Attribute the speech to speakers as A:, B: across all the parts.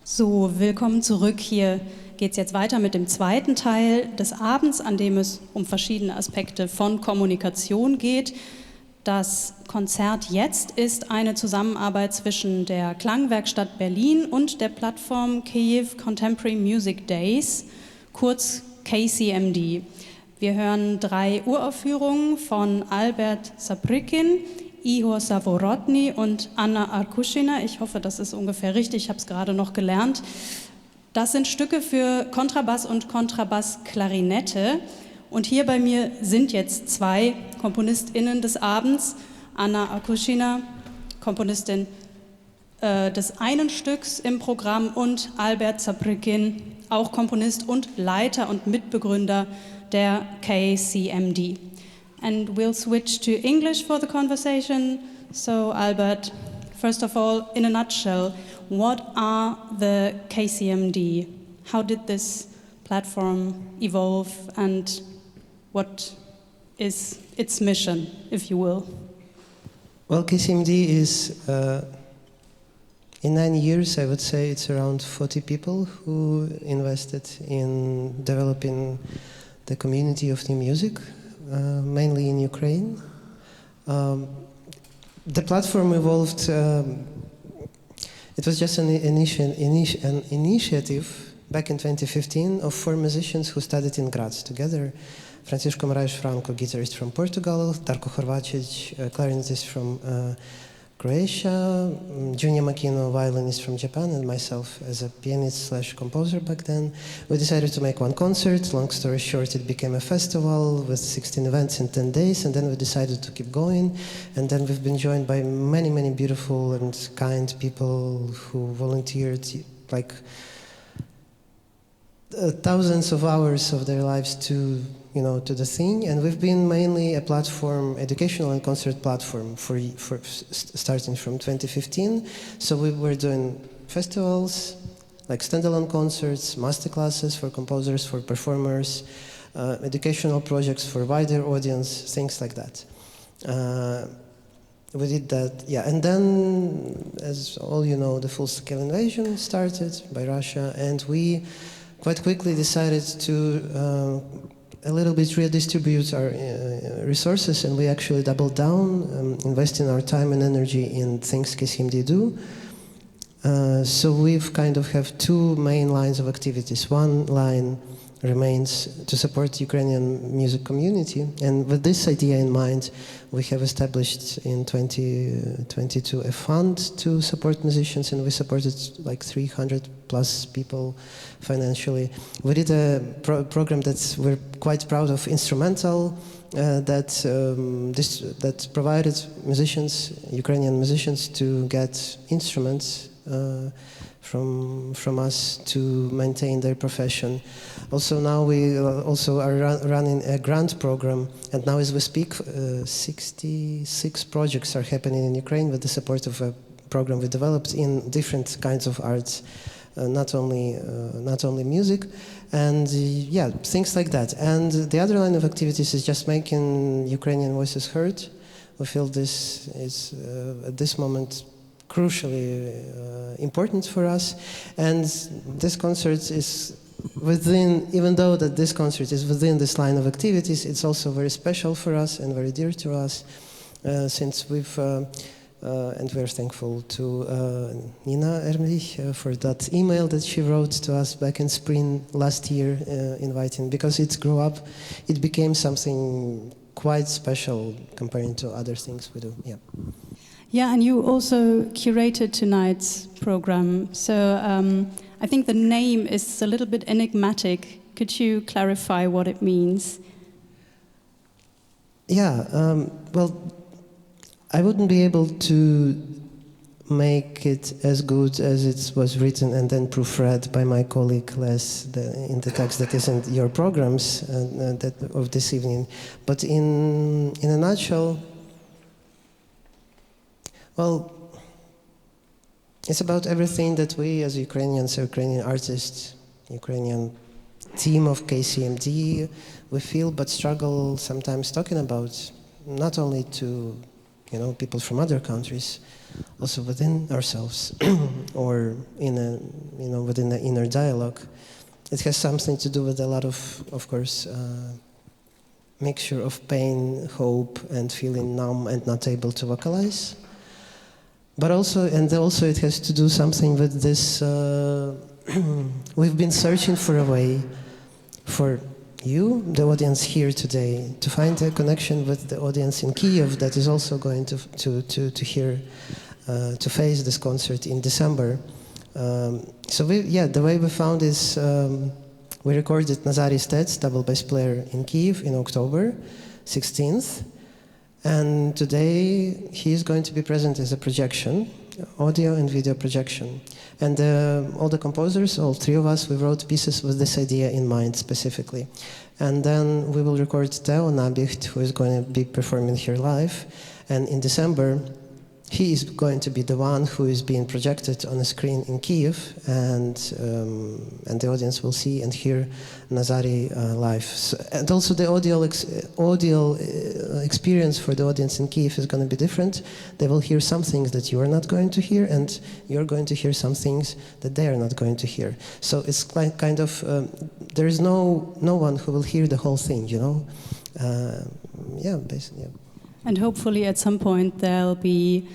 A: So, willkommen zurück. Hier geht es jetzt weiter mit dem zweiten Teil des Abends, an dem es um verschiedene Aspekte von Kommunikation geht. Das Konzert jetzt ist eine Zusammenarbeit zwischen der Klangwerkstatt Berlin und der Plattform Kyiv Contemporary Music Days, kurz KCMD. Wir hören 3 Uraufführungen von Albert Saprykin, Ihor Savorotny und Anna Arkushyna. Ich hoffe, das ist ungefähr richtig, ich habe es gerade noch gelernt. Das sind Stücke für Kontrabass und Kontrabass-Klarinette. Und hier bei mir sind jetzt 2 KomponistInnen des Abends. Anna Arkushyna, Komponistin des einen Stücks im Programm, und Albert Saprykin, auch Komponist und Leiter und Mitbegründer der KCMD. And we'll switch to English for the conversation. So, Albert, first of all, in a nutshell, what are the KCMD? How did this platform evolve, and what is its mission, if you will?
B: Well, KCMD is, in 9 years, I would say it's around 40 people who invested in developing the community of new music. Mainly in Ukraine. The platform evolved, it was just an initiative back in 2015 of 4 musicians who studied in Graz together. Francisco Moraes Franco, guitarist from Portugal, Darko Horvacic, clarinetist from Croatia, Junia Makino, violinist from Japan, and myself as a pianist/composer back then. We decided to make one concert. Long story short, it became a festival with 16 events in 10 days, and then we decided to keep going. And then we've been joined by many, many beautiful and kind people who volunteered, like thousands of hours of their lives to the thing. And we've been mainly a platform, educational and concert platform for starting from 2015. So we were doing festivals, like standalone concerts, masterclasses for composers, for performers, educational projects for wider audience, things like that. We did that, yeah. And then, as all you know, the full-scale invasion started by Russia, and we quite quickly decided to a little bit redistribute our resources, and we actually doubled down, investing our time and energy in things KCMD do. So we've kind of have 2 main lines of activities. One line remains to support Ukrainian music community, and with this idea in mind, we have established in 2022 a fund to support musicians, and we supported like 300 plus people financially. We did a program that we're quite proud of, instrumental, that provided musicians, Ukrainian musicians, to get instruments from us to maintain their profession. Also now we also are running a grant program, and now as we speak 66 projects are happening in Ukraine with the support of a program we developed in different kinds of arts, not only music, and yeah, things like that. And the other line of activities is just making Ukrainian voices heard. We feel this is at this moment crucially important for us, and this concert is within, even though that this concert is within this line of activities, it's also very special for us and very dear to us, since we've and we're thankful to Nina Ermlich for that email that she wrote to us back in spring last year, inviting, because it grew up, it became something quite special comparing to other things we do. Yeah.
A: Yeah, and you also curated tonight's program. So I think the name is a little bit enigmatic. Could you clarify what it means?
B: Yeah, well, I wouldn't be able to make it as good as it was written and then proofread by my colleague Les in the text that isn't your programs that of this evening. But in a nutshell, well, it's about everything that we as Ukrainians, Ukrainian artists, Ukrainian team of KCMD, we feel but struggle sometimes talking about, not only to people from other countries, also within ourselves, or within the inner dialogue. It has something to do with a lot of course, mixture of pain, hope, and feeling numb and not able to vocalize. But also it has to do something with this. We've been searching for a way for you, the audience here today, to find a connection with the audience in Kiev that is also going to hear, to face this concert in December. So the way we found is we recorded Nazari Stets, double bass player in Kiev, in October 16th. And today he is going to be present as a projection, audio and video projection. And all the composers, all three of us, we wrote pieces with this idea in mind specifically. And then we will record Theo Nabicht, who is going to be performing here live. And in December, he is going to be the one who is being projected on a screen in Kiev, and the audience will see and hear Nazari live. And also the audio experience for the audience in Kiev is going to be different. They will hear some things that you are not going to hear, and you're going to hear some things that they are not going to hear. So it's kind of, there is no one who will hear the whole thing, basically.
A: And hopefully at some point there'll be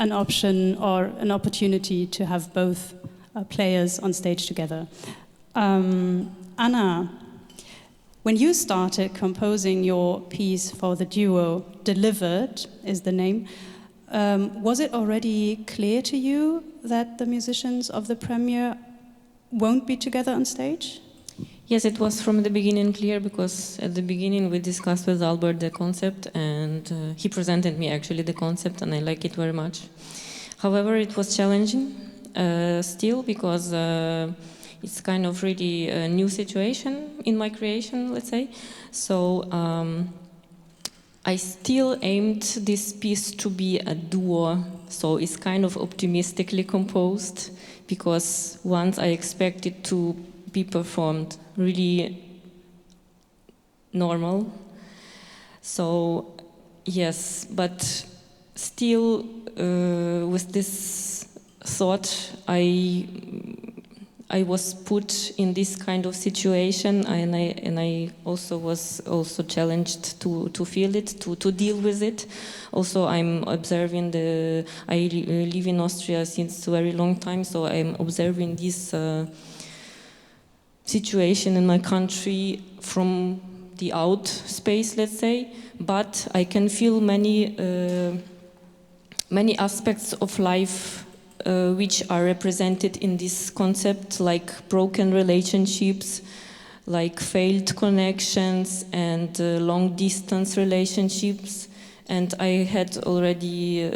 A: an option or an opportunity to have both players on stage together. Anna, when you started composing your piece for the duo, Delivered is the name, was it already clear to you that the musicians of the premiere won't be together on stage?
C: Yes, it was from the beginning clear, because at the beginning we discussed with Albert the concept, and he presented me actually the concept, and I like it very much. However, it was challenging still, because it's kind of really a new situation in my creation, let's say. So I still aimed this piece to be a duo, so it's kind of optimistically composed, because once I expect it to be performed really normal. So yes, but still with this thought, I was put in this kind of situation, and I also was challenged to feel it, to deal with it. Also, I'm observing I live in Austria since a very long time, so I'm observing this situation in my country from the out space, let's say, but I can feel many aspects of life which are represented in this concept, like broken relationships, like failed connections, and long distance relationships. And I had already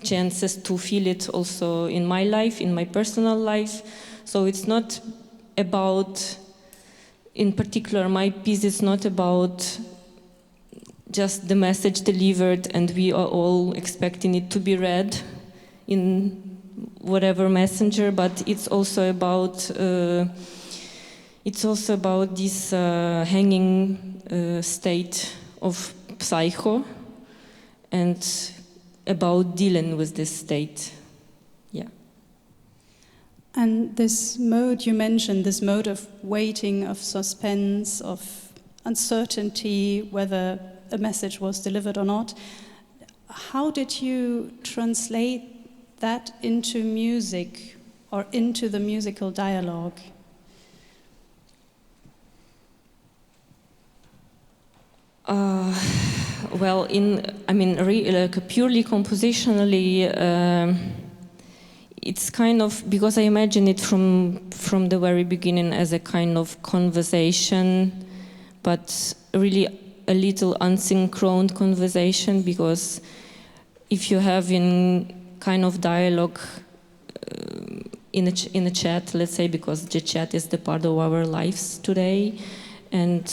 C: chances to feel it also in my life, in my personal life. So it's not about, in particular, my piece is not about just the message delivered and we are all expecting it to be read in whatever messenger, but it's also about this hanging state of psycho, and about dealing with this state. Yeah.
A: And this mode you mentioned, this mode of waiting, of suspense, of uncertainty, whether a message was delivered or not, how did you translate that into music or into the musical dialogue?
C: Well, purely compositionally, it's kind of, because I imagine it from the very beginning as a kind of conversation, but really a little unsynchronous conversation, because if you have in kind of dialogue in a chat, let's say, because the chat is the part of our lives today, and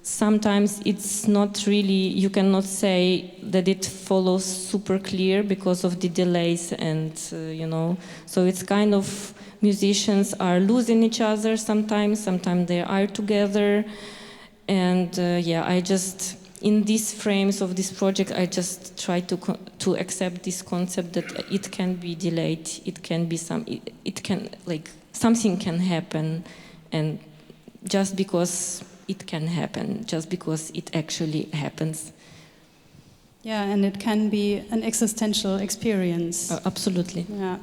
C: sometimes it's not really, you cannot say that it follows super clear because of the delays, and so it's kind of, musicians are losing each other sometimes they are together, and I just in these frames of this project, I just try to accept this concept that it can be delayed. It can be something can happen, and just because it can happen, just because it actually happens.
A: Yeah, and it can be an existential experience.
C: Absolutely.
A: Yeah.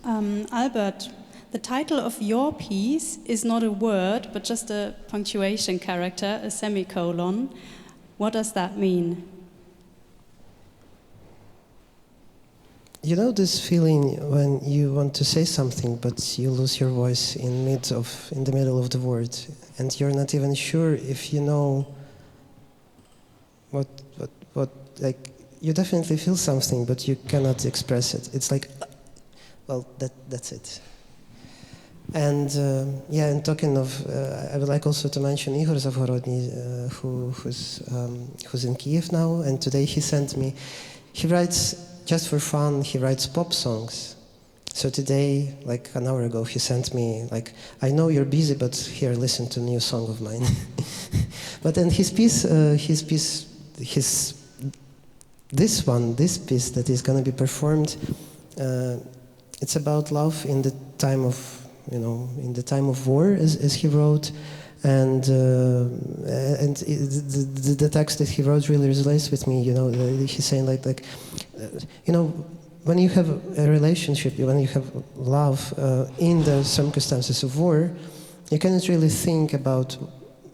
A: Albert, the title of your piece is not a word, but just a punctuation character, a semicolon. What does that mean?
B: You know this feeling when you want to say something, but you lose your voice in the middle of the word, and you're not even sure if you know what like you definitely feel something, but you cannot express it. It's like, well, that's it. And and talking of, I would like also to mention Igor Zavhorodny, who's in Kiev now, and today he sent me. He writes just for fun. He writes pop songs. So today, like an hour ago, he sent me like, I know you're busy, but here, listen to a new song of mine. But then this piece that is going to be performed, it's about love in the time of, in the time of war, as he wrote, and the text that he wrote really resonates with me. He's saying like when you have a relationship, when you have love in the circumstances of war, you cannot really think about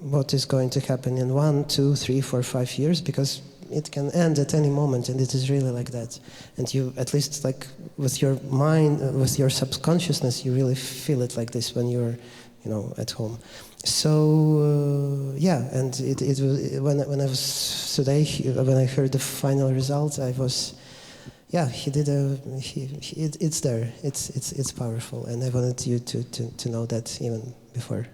B: what is going to happen in 1, 2, 3, 4, 5 years, because it can end at any moment, and it is really like that. And you, at least like with your mind, with your subconsciousness, you really feel it like this when you're, at home. So and it was when I was today, when I heard the final result, I was, it's there, it's powerful, and I wanted you to know that even before.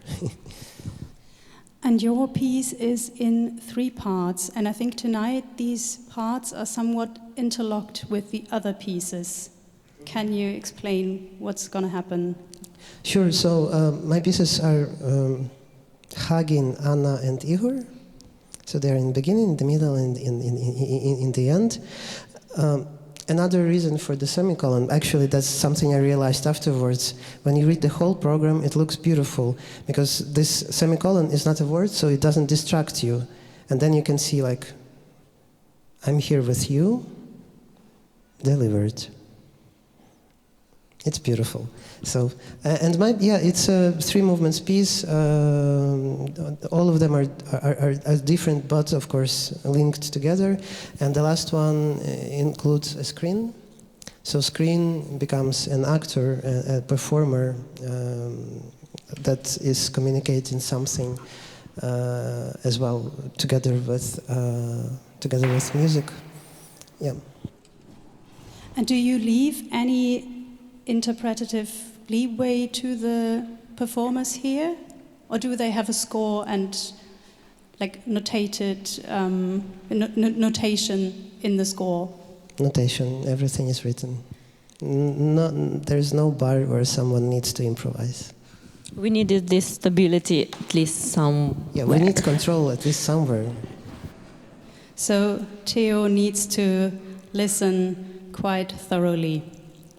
A: And your piece is in 3 parts, and I think tonight these parts are somewhat interlocked with the other pieces. Can you explain what's going to happen?
B: Sure. So my pieces are Hagin, Anna, and Igor. So they're in the beginning, in the middle, and in the end. Another reason for the semicolon, actually that's something I realized afterwards. When you read the whole program, it looks beautiful, because this semicolon is not a word, so it doesn't distract you. And then you can see like, I'm here with you, delivered. It's beautiful. So, it's a 3 movements piece. All of them are different, but of course linked together. And the last one includes a screen. So screen becomes an actor, a performer that is communicating something as well, together with music. Yeah.
A: And do you leave any interpretative leeway to the performers here, or do they have a score and like notated notation in the score?
B: Notation, everything is written. There's no bar where someone needs to improvise.
C: We needed this stability at least somewhere.
B: Yeah, we need control at least somewhere.
A: So Theo needs to listen quite thoroughly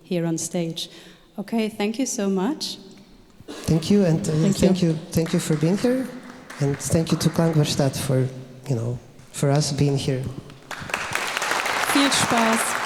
A: here on stage. Okay, thank you so much.
B: Thank you, and thank you for being here, and thank you to Klangwerkstatt for us being here.
A: Viel Spaß.